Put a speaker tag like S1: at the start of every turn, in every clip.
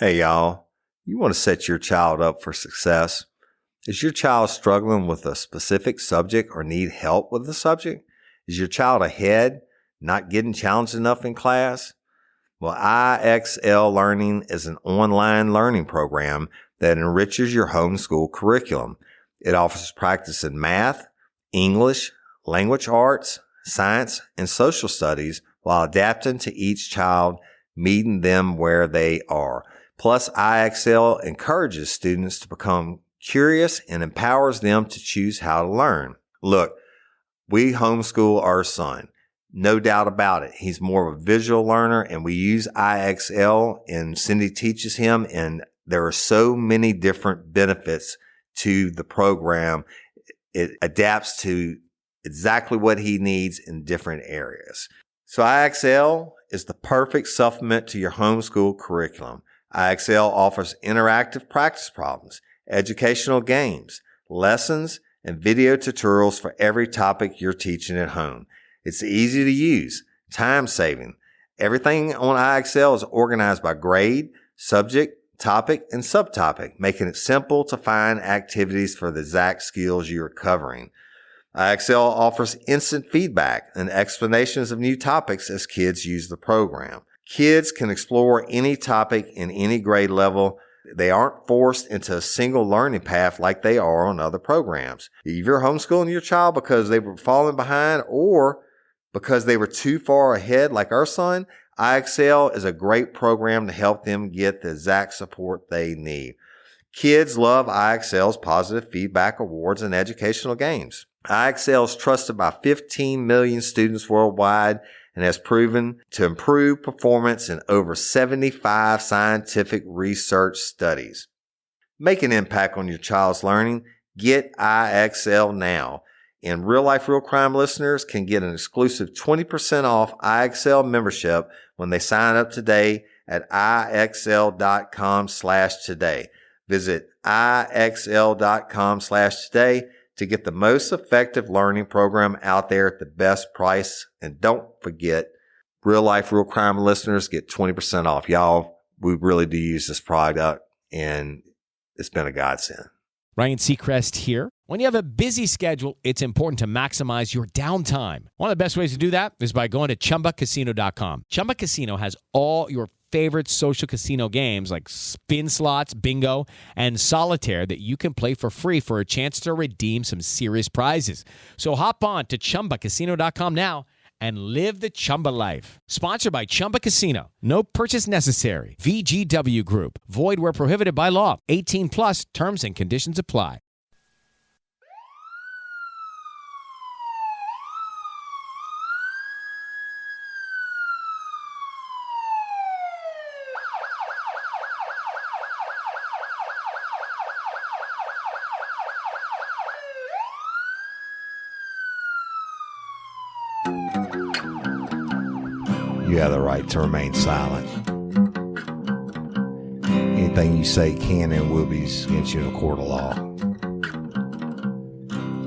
S1: Hey y'all, you want to set your child up for success? Is your child struggling with a specific subject or need help with the subject? Is your child ahead, not getting challenged enough in class? Well, IXL Learning is an online learning program that enriches your homeschool curriculum. It offers practice in math, English, language arts, science, and social studies while adapting to each child, meeting them where they are. Plus, IXL encourages students to become curious and empowers them to choose how to learn. Look, we homeschool our son. No doubt about it. He's more of a visual learner, and we use IXL, and Cindy teaches him, and there are so many different benefits to the program. It adapts to exactly what he needs in different areas. So IXL is the perfect supplement to your homeschool curriculum. IXL offers interactive practice problems, educational games, lessons, and video tutorials for every topic you're teaching at home. It's easy to use, time-saving. Everything on IXL is organized by grade, subject, topic, and subtopic, making it simple to find activities for the exact skills you're covering. IXL offers instant feedback and explanations of new topics as kids use the program. Kids can explore any topic in any grade level. They aren't forced into a single learning path like they are on other programs. If you're homeschooling your child because they were falling behind or because they were too far ahead like our son, IXL is a great program to help them get the exact support they need. Kids love IXL's positive feedback awards and educational games. IXL is trusted by 15 million students worldwide and has proven to improve performance in over 75 scientific research studies. Make an impact on your child's learning. Get IXL now. And Real Life, Real Crime listeners can get an exclusive 20% off IXL membership when they sign up today at IXL.com/today. Visit IXL.com/today to get the most effective learning program out there at the best price. And don't forget, Real Life, Real Crime listeners get 20% off. Y'all, we really do use this product, and it's been a godsend.
S2: Ryan Seacrest here. When you have a busy schedule, it's important to maximize your downtime. One of the best ways to do that is by going to ChumbaCasino.com. Chumba Casino has all your favorite social casino games like spin slots, bingo, and solitaire that you can play for free for a chance to redeem some serious prizes. So hop on to ChumbaCasino.com now and live the Chumba life. Sponsored by Chumba Casino. No purchase necessary. VGW Group. Void where prohibited by law. 18 plus terms and conditions apply.
S1: You have the right to remain silent. Anything you say can and will be against you in a court of law.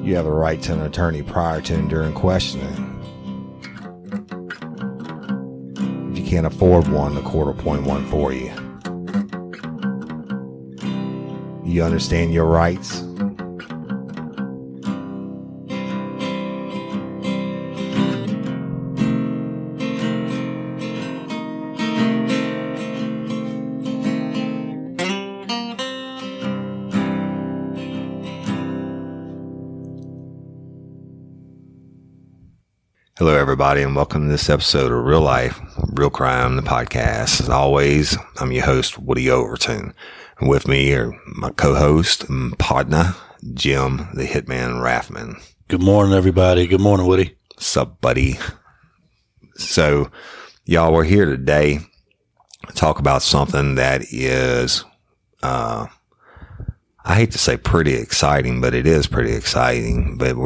S1: You have the right to an attorney prior to and during questioning. If you can't afford one, the court will appoint one for you. You understand your rights? Hello, everybody, and welcome to this episode of Real Life, Real Crime, the podcast. As always, I'm your host, Woody Overton. And with me are my co-host and partner, Jim, the Hitman Raffman.
S3: Good morning, everybody. Good morning, Woody.
S1: What's up, buddy? So, y'all, we're here today to talk about something that is, I hate to say pretty exciting, but it is pretty exciting. But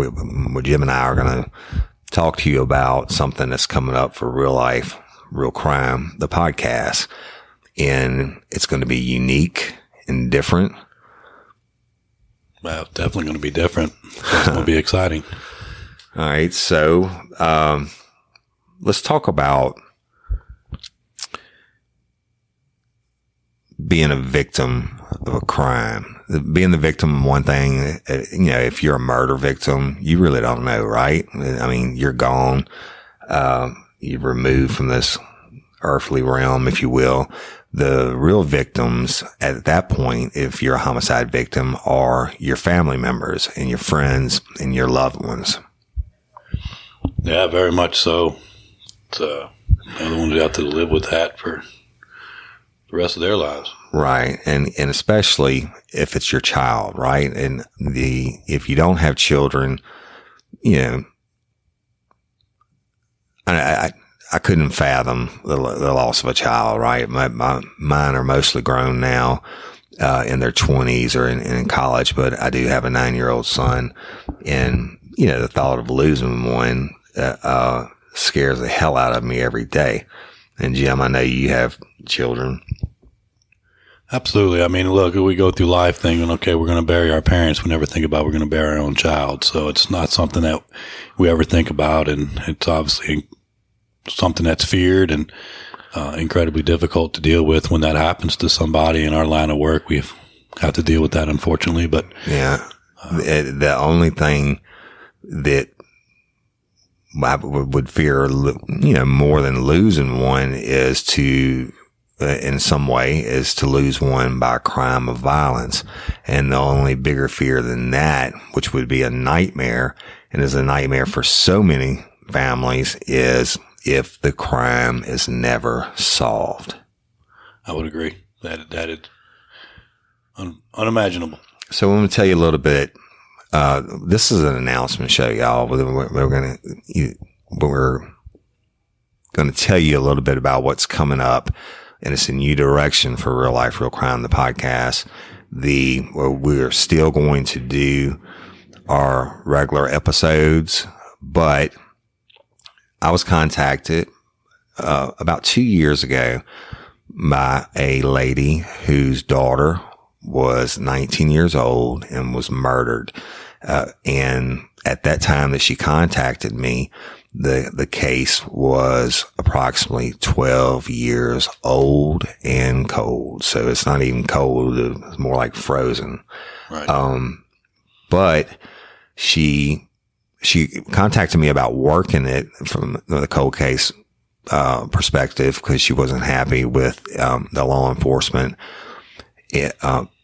S1: Jim and I are going to talk to you about something that's coming up for Real Life, Real Crime, the podcast. And it's going to be unique and different.
S3: Well, definitely going to be different. It's going to be exciting.
S1: All right. So, let's talk about being a victim of a crime. Being the victim, one thing, if you're a murder victim, you really don't know, right? I mean, you're gone. You're removed from this earthly realm, if you will. The real victims at that point, if you're a homicide victim, are your family members and your friends and your loved ones.
S3: Yeah, very much so. They're the ones who have to live with that for the rest of their lives. Right.
S1: And especially if it's your child, right? And if you don't have children, I couldn't fathom the loss of a child, right? Mine are mostly grown now, in their 20s or in college, but I do have a 9-year-old son, and, the thought of losing one, scares the hell out of me every day. And Jim, I know you have children.
S3: Absolutely. I mean, look, we go through life thinking, okay, we're going to bury our parents. We never think about we're going to bury our own child. So it's not something that we ever think about. And it's obviously something that's feared and incredibly difficult to deal with when that happens to somebody in our line of work. We have to deal with that, unfortunately. But
S1: yeah, the only thing that I would fear, more than losing one is to lose one by a crime of violence. And the only bigger fear than that, which would be a nightmare, and is a nightmare for so many families, is if the crime is never solved.
S3: I would agree. That is unimaginable.
S1: So I'm going to tell you a little bit. This is an announcement show, y'all. We're going to tell you a little bit about what's coming up, and it's a new direction for Real Life, Real Crime, the podcast. We're still going to do our regular episodes, but I was contacted about 2 years ago by a lady whose daughter was 19 years old and was murdered. And at that time that she contacted me, the case was approximately 12 years old and cold. So it's not even cold. It's more like frozen.
S3: Right.
S1: But she contacted me about working it from the cold case perspective, because she wasn't happy with the law enforcement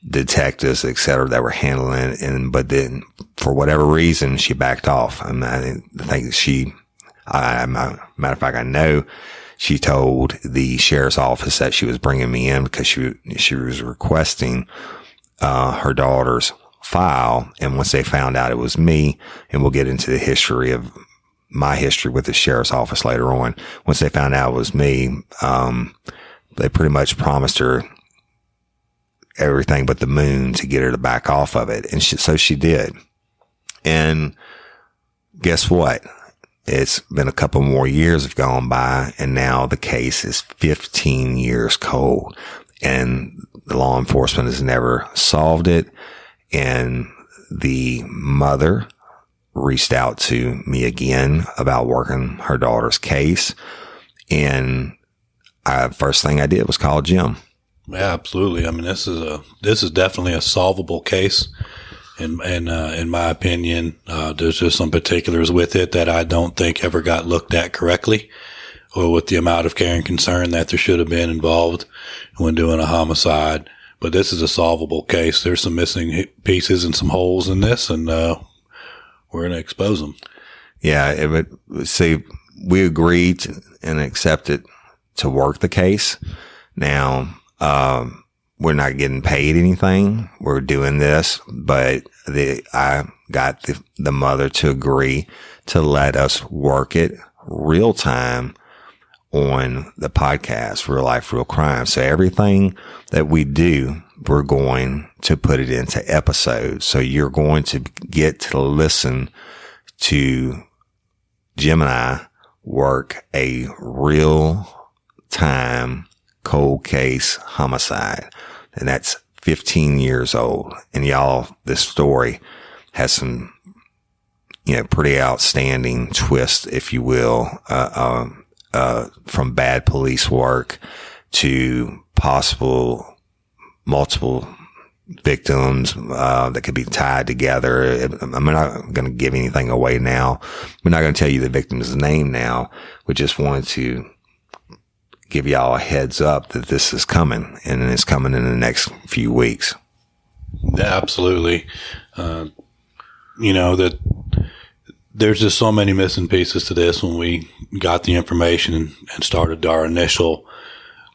S1: detectives, et cetera, that were handling it. But then for whatever reason, she backed off. And I think matter of fact, I know she told the sheriff's office that she was bringing me in because she was requesting her daughter's file. And once they found out it was me, and we'll get into the history of my history with the sheriff's office later on. Once they found out it was me, they pretty much promised her everything but the moon to get her to back off of it. And so she did. And guess what? It's been a couple more years have gone by, and now the case is 15 years cold, and the law enforcement has never solved it. And the mother reached out to me again about working her daughter's case. And first thing I did was call Jim.
S3: Yeah, absolutely. I mean, this is definitely a solvable case. In my opinion, there's just some particulars with it that I don't think ever got looked at correctly, or with the amount of care and concern that there should have been involved when doing a homicide. But this is a solvable case. There's some missing pieces and some holes in this, and we're going to expose them.
S1: Yeah, we agreed and accepted to work the case. Now, we're not getting paid anything. We're doing this, but I got the mother to agree to let us work it real time on the podcast, Real Life, Real Crime. So everything that we do, we're going to put it into episodes. So you're going to get to listen to Jim and I work a real time cold case homicide. And that's 15 years old. And y'all, this story has some, pretty outstanding twist, if you will, from bad police work to possible multiple victims that could be tied together. I'm not going to give anything away now. We're not going to tell you the victim's name now. We just wanted to give y'all a heads up that this is coming, and it's coming in the next few weeks.
S3: Absolutely. That there's just so many missing pieces to this. When we got the information and started our initial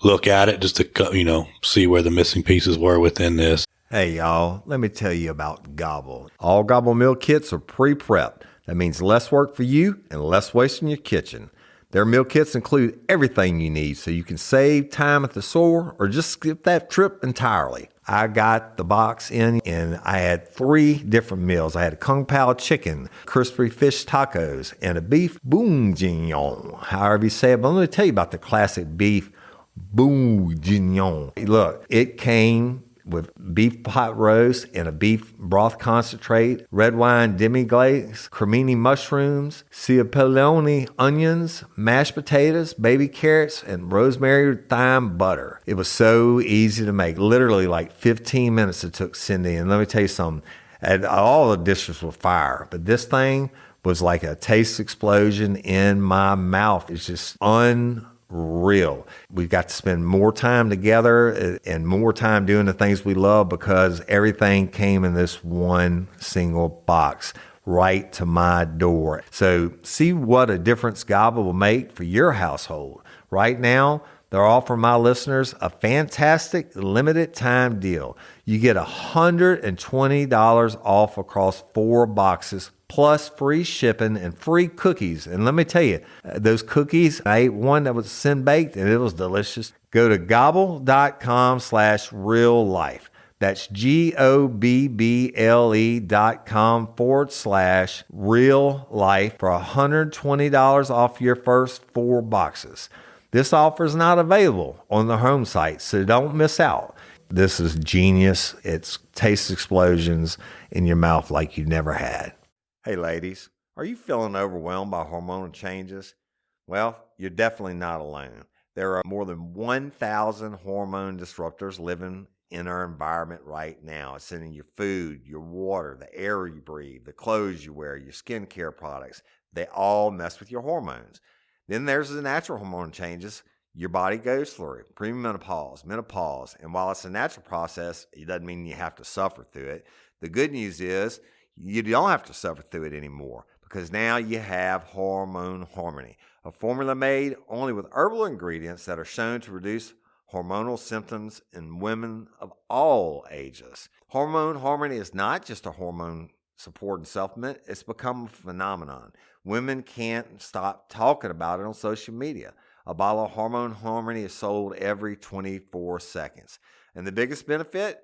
S3: look at it, just to, see where the missing pieces were within this.
S1: Hey, y'all, let me tell you about Gobble. All Gobble meal kits are pre-prepped. That means less work for you and less waste in your kitchen. Their meal kits include everything you need so you can save time at the store or just skip that trip entirely. I got the box in and I had 3 different meals. I had a Kung Pao chicken, crispy fish tacos, and a beef bourguignon, however you say it. But let me tell you about the classic beef bourguignon. Look, it came with beef pot roast and a beef broth concentrate, red wine demi-glaze, cremini mushrooms, cipollone onions, mashed potatoes, baby carrots, and rosemary thyme butter. It was so easy to make. Literally like 15 minutes it took Cindy. And let me tell you something, all the dishes were fire, but this thing was like a taste explosion in my mouth. It's just unreal. We've got to spend more time together and more time doing the things we love because everything came in this one single box right to my door. So see what a difference Gobble will make for your household. Right now, they're offering my listeners a fantastic limited time deal. You get $120 off across 4 boxes plus free shipping and free cookies. And let me tell you, those cookies, I ate one that was sin baked and it was delicious. Go to gobble.com/real life. That's GOBBLE.com/real life for $120 off your first 4 boxes. This offer is not available on the home site, so don't miss out. This is genius. It's taste explosions in your mouth like you never had. Hey ladies, are you feeling overwhelmed by hormonal changes? Well, you're definitely not alone. There are more than 1,000 hormone disruptors living in our environment right now. It's in your food, your water, the air you breathe, the clothes you wear, your skincare products. They all mess with your hormones. Then there's the natural hormone changes your body goes through, premenopause, menopause. And while it's a natural process, it doesn't mean you have to suffer through it. The good news is you don't have to suffer through it anymore because now you have Hormone Harmony, a formula made only with herbal ingredients that are shown to reduce hormonal symptoms in women of all ages. Hormone Harmony is not just a hormone support and supplement. It's become a phenomenon. Women can't stop talking about it on social media. A bottle of Hormone Harmony is sold every 24 seconds. And the biggest benefit?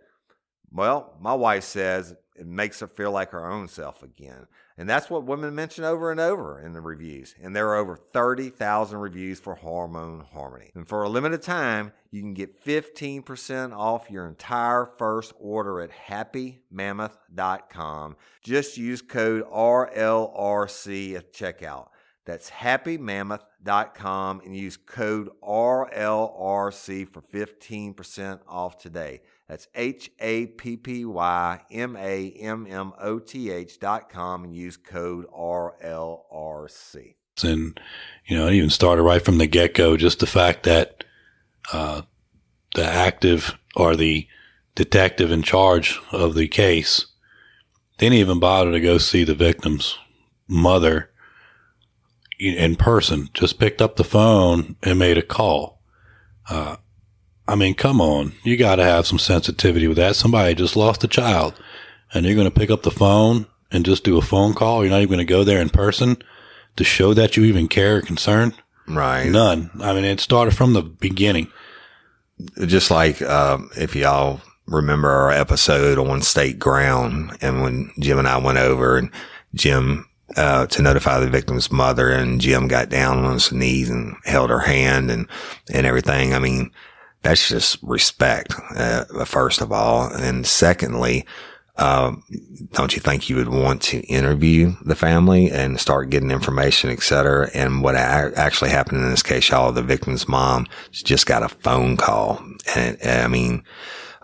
S1: Well, my wife says it makes her feel like her own self again. And that's what women mention over and over in the reviews. And there are over 30,000 reviews for Hormone Harmony. And for a limited time, you can get 15% off your entire first order at happymammoth.com. Just use code RLRC at checkout. That's happymammoth.com and use code RLRC for 15% off today. That's happymammoth.com and use code RLRC.
S3: And, it even started right from the get-go, just the fact that the active or the detective in charge of the case didn't even bother to go see the victim's mother in person, just picked up the phone and made a call. Come on. You got to have some sensitivity with that. Somebody just lost a child and you're going to pick up the phone and just do a phone call. You're not even going to go there in person to show that you even care or concerned.
S1: Right.
S3: None. It started from the beginning.
S1: Just like, if y'all remember our episode on State Ground and when Jim and I went over and Jim, to notify the victim's mother and Jim got down on his knees and held her hand and everything. That's just respect, first of all. And secondly, don't you think you would want to interview the family and start getting information, et cetera? And what actually happened in this case, y'all, the victim's mom just got a phone call. And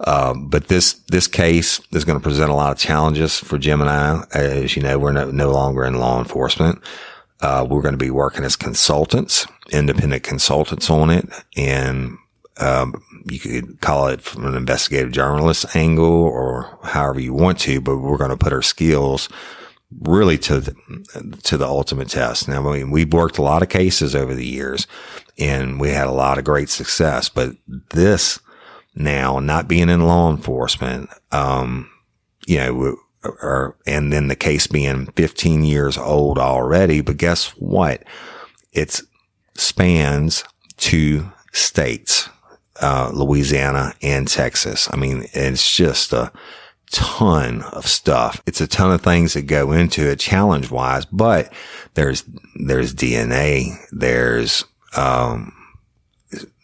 S1: But this case is going to present a lot of challenges for Jim and I. As you know, we're no longer in law enforcement. We're going to be working as consultants, independent consultants on it. And, you could call it from an investigative journalist angle or however you want to, but we're going to put our skills really to the ultimate test. Now, I mean, we've worked a lot of cases over the years and we had a lot of great success, but this now, not being in law enforcement, and then the case being 15 years old already, but guess what? It spans 2 states, Louisiana and Texas. I mean, it's just a ton of stuff. It's a ton of things that go into it challenge wise, but there's DNA, there's,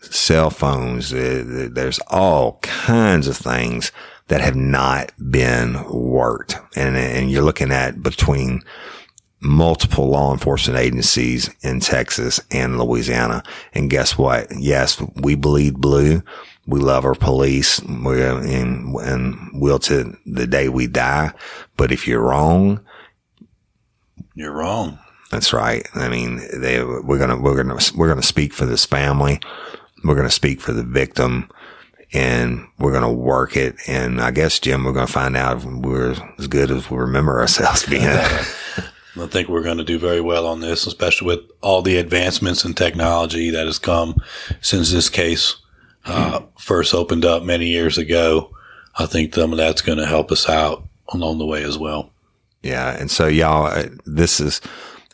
S1: cell phones, there's all kinds of things that have not been worked. And you're looking at between multiple law enforcement agencies in Texas and Louisiana. And guess what? Yes, we bleed blue. We love our police. And we'll to the day we die. But if you're wrong,
S3: you're wrong.
S1: That's right. I mean, we're gonna speak for this family. We're gonna speak for the victim. And we're going to work it. And I guess, Jim, we're going to find out if we're as good as we remember ourselves being.
S3: I think we're going to do very well on this, especially with all the advancements in technology that has come since this case first opened up many years ago. I think some of that's going to help us out along the way as well. Yeah.
S1: And so, y'all, this is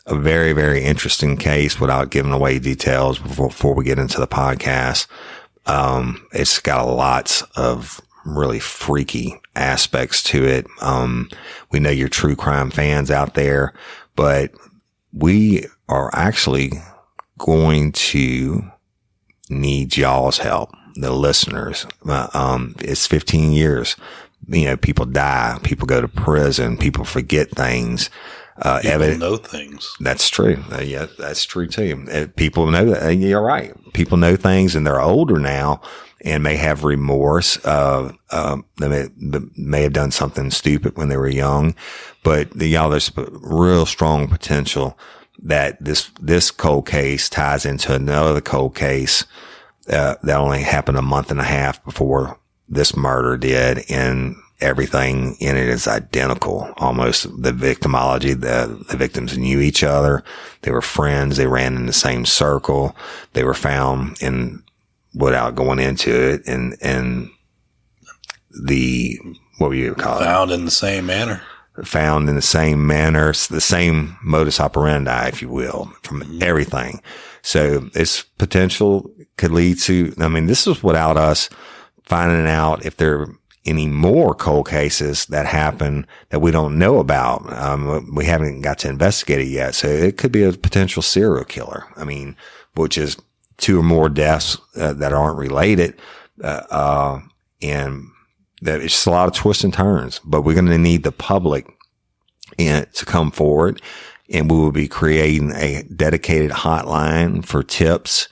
S1: a very, very interesting case without giving away details before we get into the podcast. It's got lots of really freaky aspects to it. We know you're true crime fans out there, but we are actually going to need y'all's help, the listeners. It's 15 years. You know, people die, people go to prison, people forget things.
S3: People know things.
S1: That's true. Yeah, that's true too. People know that. You're right. People know things and they're older now and may have remorse. They may have done something stupid when they were young, but there's real strong potential that this cold case ties into another cold case, that only happened a month and a half before this murder did. And everything in it is identical, almost. The victimology, the victims knew each other. They were friends. They ran in the same circle. They were found without going into it. And what would you call it?
S3: Found in the same manner.
S1: Found in the same manner, the same modus operandi, if you will, from everything. So its potential could lead to, I mean, this is without us finding out if there any more cold cases that happen that we don't know about. We haven't got to investigate it yet. So it could be a potential serial killer. I mean, which is 2 or more deaths that aren't related. And that it's just a lot of twists and turns, but we're going to need the public to come forward, and we will be creating a dedicated hotline for tips,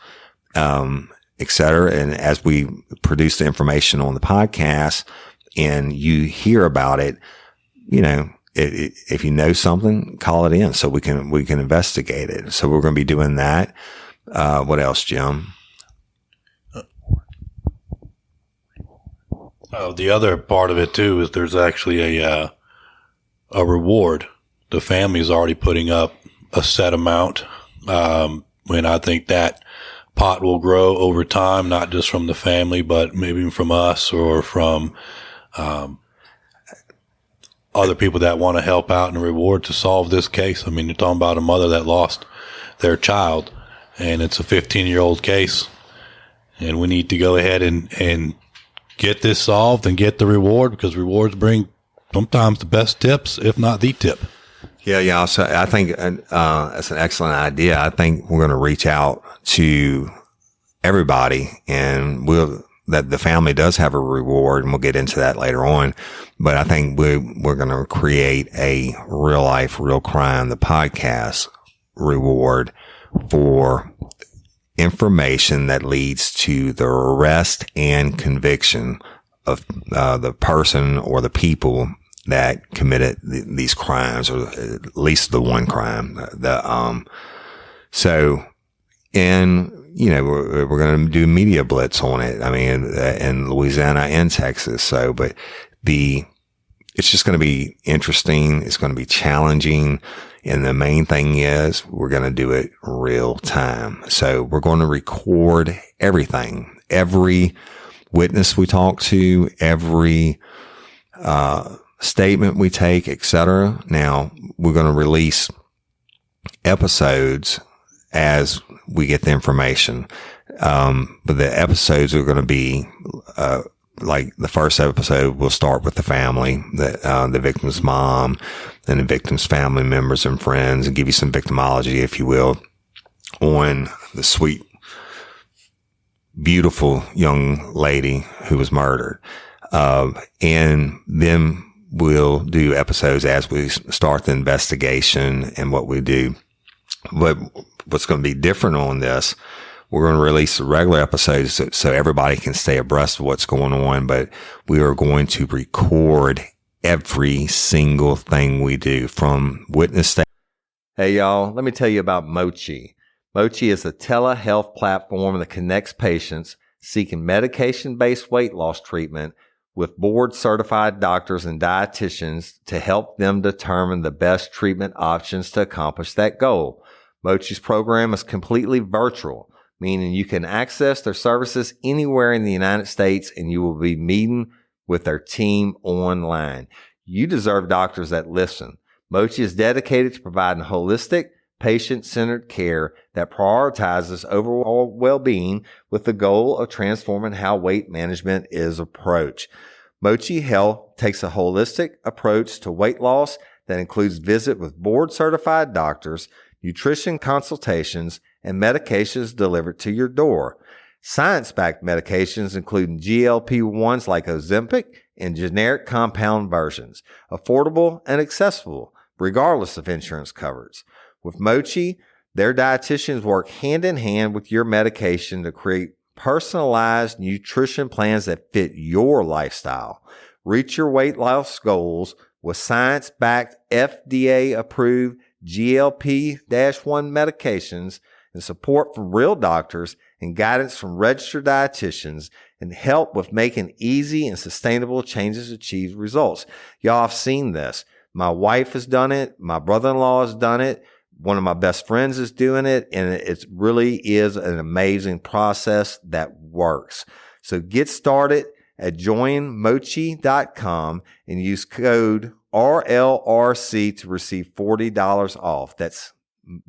S1: et cetera. And as we produce the information on the podcast and you hear about it, you know, if you know something, call it in so we can investigate it. So we're going to be doing that. What else, Jim?
S3: The other part of it too is there's actually a reward. The family's already putting up a set amount. And I think that pot will grow over time, not just from the family, but maybe from us or from, other people that want to help out and reward to solve this case. I mean, you're talking about a mother that lost their child, and it's a 15-year-old case, and we need to go ahead and get this solved and get the reward, because rewards bring sometimes the best tips, if not the tip.
S1: Yeah. So I think that's an excellent idea. I think we're going to reach out to everybody, and that the family does have a reward, and we'll get into that later on. But I think we're going to create a real life, real crime, the podcast reward for information that leads to the arrest and conviction
S4: of the person or the people that committed these crimes, or at least the one crime. We're going to do media blitz on it. I mean, in Louisiana and Texas. So, but it's just going to be interesting. It's going to be challenging. And the main thing is we're going to do it real time. So we're going to record everything, every witness we talk to, every, statement we take, etc. Now we're going to release episodes as we get the information. But the episodes are going to be, like the first episode will start with the family, the victim's mom and the victim's family members and friends, and give you some victimology, if you will, on the sweet, beautiful young lady who was murdered. And then we'll do episodes as we start the investigation and what we do. But what's going to be different on this, we're going to release the regular episodes so everybody can stay abreast of what's going on, but we are going to record every single thing we do from witness stand.
S1: Hey, y'all, let me tell you about Mochi. Mochi is a telehealth platform that connects patients seeking medication-based weight loss treatment with board-certified doctors and dietitians to help them determine the best treatment options to accomplish that goal. Mochi's program is completely virtual, meaning you can access their services anywhere in the United States, and you will be meeting with their team online. You deserve doctors that listen. Mochi is dedicated to providing holistic, patient-centered care that prioritizes overall well-being with the goal of transforming how weight management is approached. Mochi Health takes a holistic approach to weight loss that includes visit with board-certified doctors, nutrition consultations, and medications delivered to your door. Science-backed medications including GLP-1s like Ozempic and generic compound versions, affordable and accessible, regardless of insurance coverage. With Mochi, their dietitians work hand in hand with your medication to create personalized nutrition plans that fit your lifestyle. Reach your weight loss goals with science-backed, FDA-approved GLP-1 medications and support from real doctors and guidance from registered dietitians, and help with making easy and sustainable changes to achieve results. Y'all have seen this. My wife has done it. My brother-in-law has done it. One of my best friends is doing it, and it really is an amazing process that works. So get started at joinmochi.com and use code RLRC to receive $40 off. That's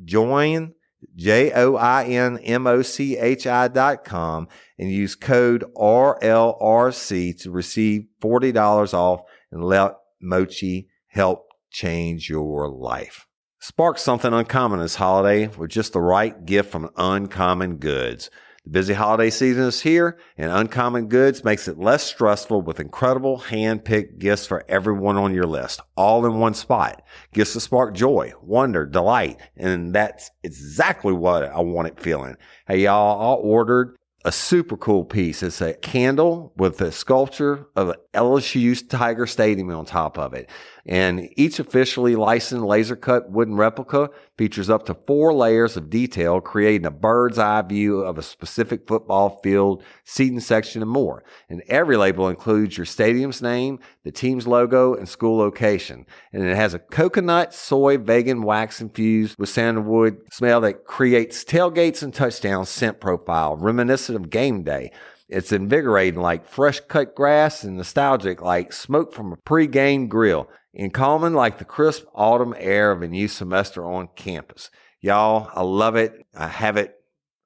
S1: join, joinmochi.com, and use code RLRC to receive $40 off and let Mochi help change your life. Spark something uncommon this holiday with just the right gift from Uncommon Goods. The busy holiday season is here, and Uncommon Goods makes it less stressful with incredible hand-picked gifts for everyone on your list, all in one spot. Gifts that spark joy, wonder, delight, and that's exactly what I wanted feeling. Hey, y'all, I ordered a super cool piece. It's a candle with a sculpture of LSU's Tiger Stadium on top of it. And each officially licensed laser-cut wooden replica features up to 4 layers of detail, creating a bird's eye view of a specific football field, seating section, and more. And every label includes your stadium's name, the team's logo, and school location. And it has a coconut, soy, vegan wax infused with sandalwood smell that creates tailgates and touchdowns scent profile, reminiscent of game day. It's invigorating like fresh cut grass and nostalgic like smoke from a pre-game grill, and calming like the crisp autumn air of a new semester on campus. Y'all, I love it. I have it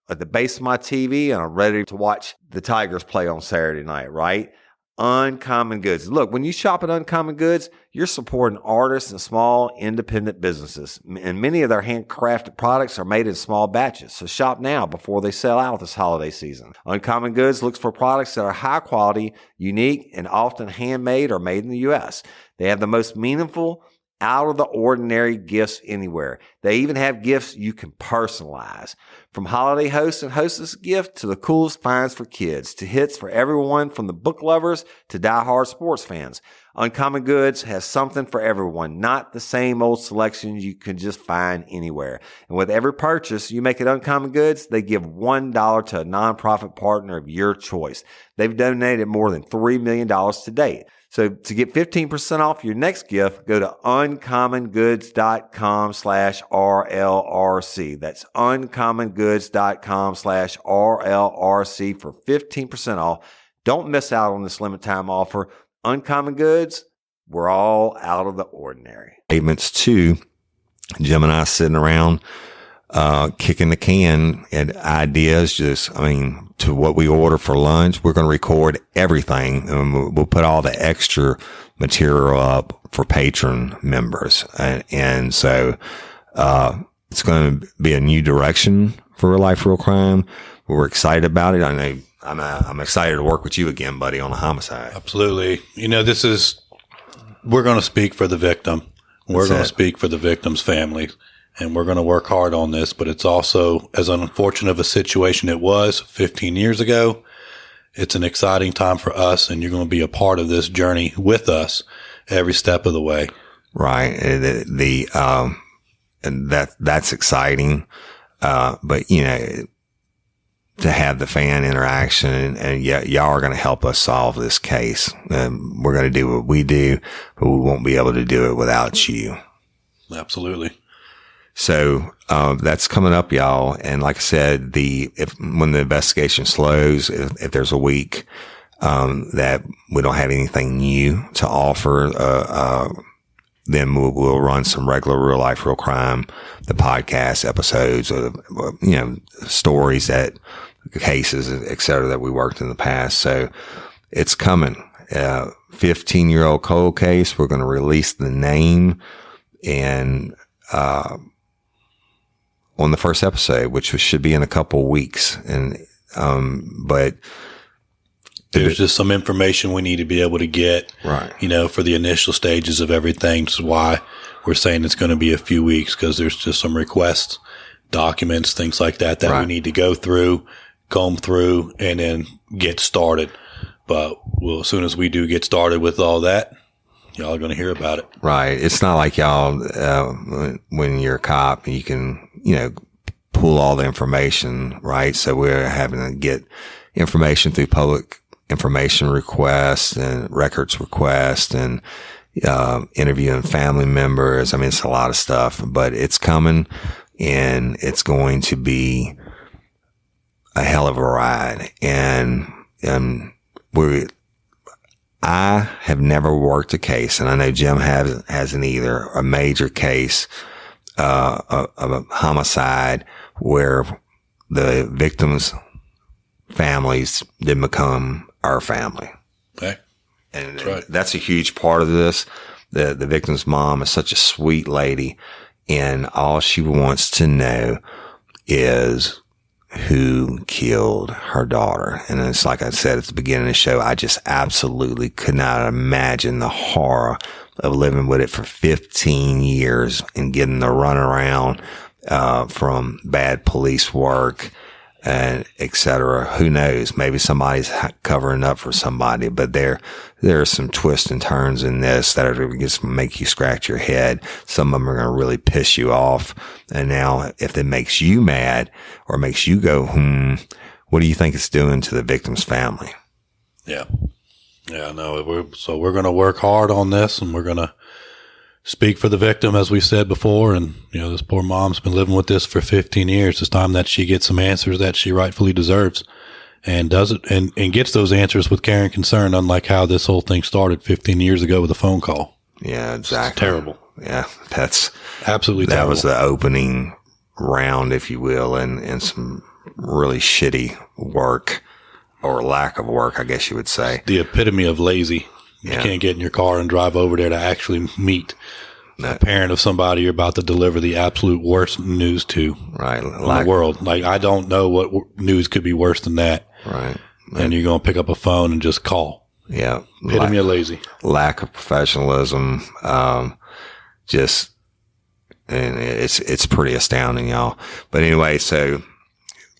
S1: at the base of my TV, and I'm ready to watch the Tigers play on Saturday night, right? Uncommon Goods. Look, when you shop at Uncommon Goods, you're supporting artists and small independent businesses. And many of their handcrafted products are made in small batches. So shop now before they sell out this holiday season. Uncommon Goods looks for products that are high quality, unique, and often handmade or made in the U.S. They have the most meaningful, out of the ordinary gifts anywhere. They even have gifts you can personalize. From holiday host and hostess gift to the coolest finds for kids to hits for everyone from the book lovers to diehard sports fans. Uncommon Goods has something for everyone, not the same old selections you can just find anywhere. And with every purchase you make at Uncommon Goods, they give $1 to a nonprofit partner of your choice. They've donated more than $3 million to date. So to get 15% off your next gift, go to uncommongoods.com/RLRC. That's uncommongoods.com/RLRC for 15% off. Don't miss out on this limited time offer. Uncommon Goods, we're all out of the ordinary.
S4: Statements too. Jim and I sitting around, kicking the can and ideas, to what we order for lunch. We're going to record everything and we'll put all the extra material up for patron members. And so, it's going to be a new direction for Real Life, Real Crime. We're excited about it. I know I'm excited to work with you again, buddy, on a homicide.
S3: Absolutely. We're going to speak for the victim. We're going to speak for the victim's family, and we're going to work hard on this. But it's also, as unfortunate of a situation it was 15 years ago, it's an exciting time for us, and you're going to be a part of this journey with us every step of the way.
S4: Right. And that's exciting. But to have the fan interaction and y'all are going to help us solve this case. We're going to do what we do, but we won't be able to do it without you.
S3: Absolutely.
S4: So, that's coming up, y'all. And like I said, when the investigation slows, if there's a week, that we don't have anything new to offer, then we'll run some regular Real Life, Real Crime, the podcast episodes of, stories cases, et cetera, that we worked in the past. So it's coming. 15-year-old cold case. We're going to release the name and, on the first episode, which should be in a couple weeks. And, but
S3: there's just some information we need to be able to get,
S4: right,
S3: for the initial stages of everything. This is why we're saying it's going to be a few weeks, because there's just some requests, documents, things like that right, we need to go through, comb through, and then get started. But as soon as we do get started with all that, y'all are going to hear about it.
S4: Right. It's not like y'all, when you're a cop, you can, pull all the information, right? So we're having to get information through public information requests and records requests and, interviewing family members. It's a lot of stuff, but it's coming and it's going to be a hell of a ride. And I have never worked a case, and I know Jim hasn't either, a major case, of a homicide where the victims' families didn't become our family.
S3: Okay.
S4: And
S3: that's right.
S4: That's a huge part of this. The victim's mom is such a sweet lady, and all she wants to know is who killed her daughter. And it's like I said at the beginning of the show, I just absolutely could not imagine the horror of living with it for 15 years and getting the runaround, from bad police work and et cetera. Who knows? Maybe somebody's covering up for somebody, but there are some twists and turns in this that are going to make you scratch your head. Some of them are going to really piss you off. And now if it makes you mad or makes you go, what do you think it's doing to the victim's family?
S3: Yeah. Yeah, no, we're going to work hard on this, and we're going to speak for the victim, as we said before. And, this poor mom's been living with this for 15 years. It's time that she gets some answers that she rightfully deserves, and does it and gets those answers with care and concern, unlike how this whole thing started 15 years ago with a phone call.
S4: Yeah, exactly.
S3: It's terrible.
S4: Yeah, that's
S3: absolutely terrible.
S4: That was the opening round, if you will, and some really shitty work, or lack of work, I guess you would say.
S3: The epitome of lazy.
S4: Yeah.
S3: You can't get in your car and drive over there to actually meet a parent of somebody you're about to deliver the absolute worst news to,
S4: right,
S3: in the world. Like, I don't know what news could be worse than that.
S4: Right.
S3: And you're going to pick up a phone and just call.
S4: Yeah.
S3: Epitome of lazy.
S4: Lack of professionalism. And it's pretty astounding, y'all. But anyway, so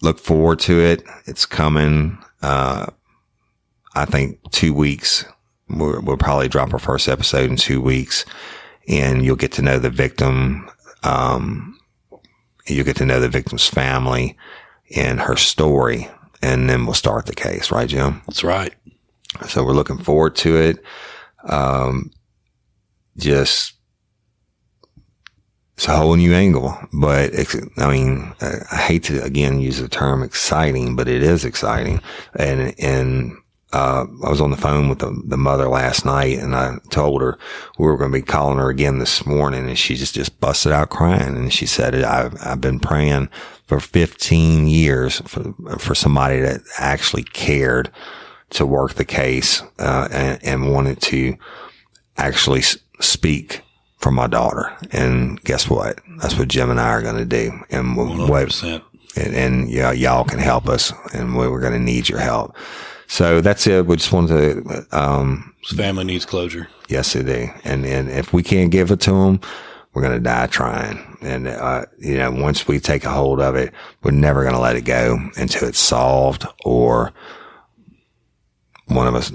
S4: look forward to it. It's coming. I think 2 weeks. We'll probably drop our first episode in 2 weeks, and you'll get to know the victim. You'll get to know the victim's family and her story, and then we'll start the case. Right, Jim?
S3: That's right.
S4: So we're looking forward to it. Just, it's a whole new angle, but I hate to again use the term exciting, but it is exciting. And I was on the phone with the mother last night, and I told her we were going to be calling her again this morning, and she just busted out crying. And she said, I've been praying for 15 years for somebody that actually cared to work the case, and wanted to actually speak for my daughter. And guess what? That's what Jim and I are going to do. And
S3: 100%.
S4: And y'all can help us, and we're going to need your help. So that's it. We just wanted to,
S3: His family needs closure.
S4: yes, they do. And if we can't give it to them, we're going to die trying. And, once we take a hold of it, we're never going to let it go until it's solved, or one of us,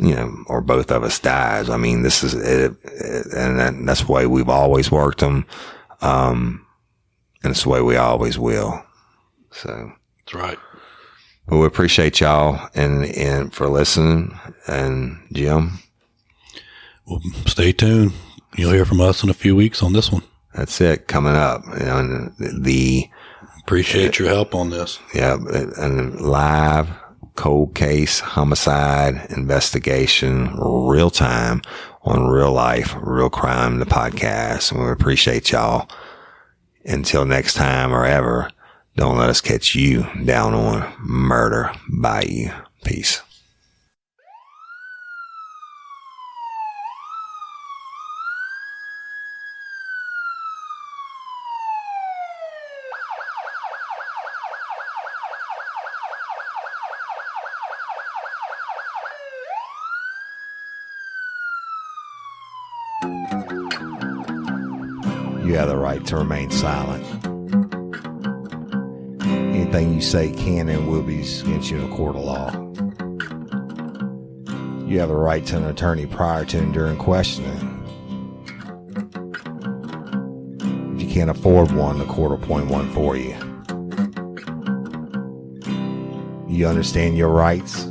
S4: or both of us dies. I mean, this is it. And that's the way we've always worked them. And it's the way we always will. So
S3: That's right.
S4: But we appreciate y'all and for listening. And Jim,
S3: Well, stay tuned. You'll hear from us in a few weeks on this one.
S4: that's it coming up. And
S3: Appreciate your help on this.
S4: and live cold case homicide investigation, real time on Real Life, Real Crime, the podcast. And we appreciate y'all. Until next time or ever, don't let us catch you down on Murder Bayou. Peace. You have the right to remain silent. Anything you say can and will be used against you in a court of law. You have the right to an attorney prior to and during questioning. If you can't afford one, the court will appoint one for you. You understand your rights?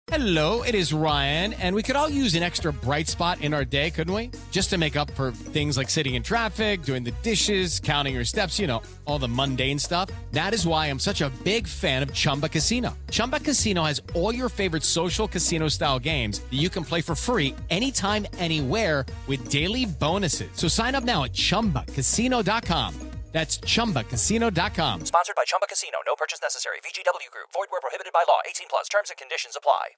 S2: Hello, it is Ryan, and we could all use an extra bright spot in our day, couldn't we? Just to make up for things like sitting in traffic, doing the dishes, counting your steps, all the mundane stuff. That is why I'm such a big fan of Chumba Casino. Chumba Casino has all your favorite social casino-style games that you can play for free anytime, anywhere with daily bonuses. So sign up now at ChumbaCasino.com. That's ChumbaCasino.com.
S5: Sponsored by Chumba Casino. No purchase necessary. VGW Group. Void where prohibited by law. 18+. Terms and conditions apply.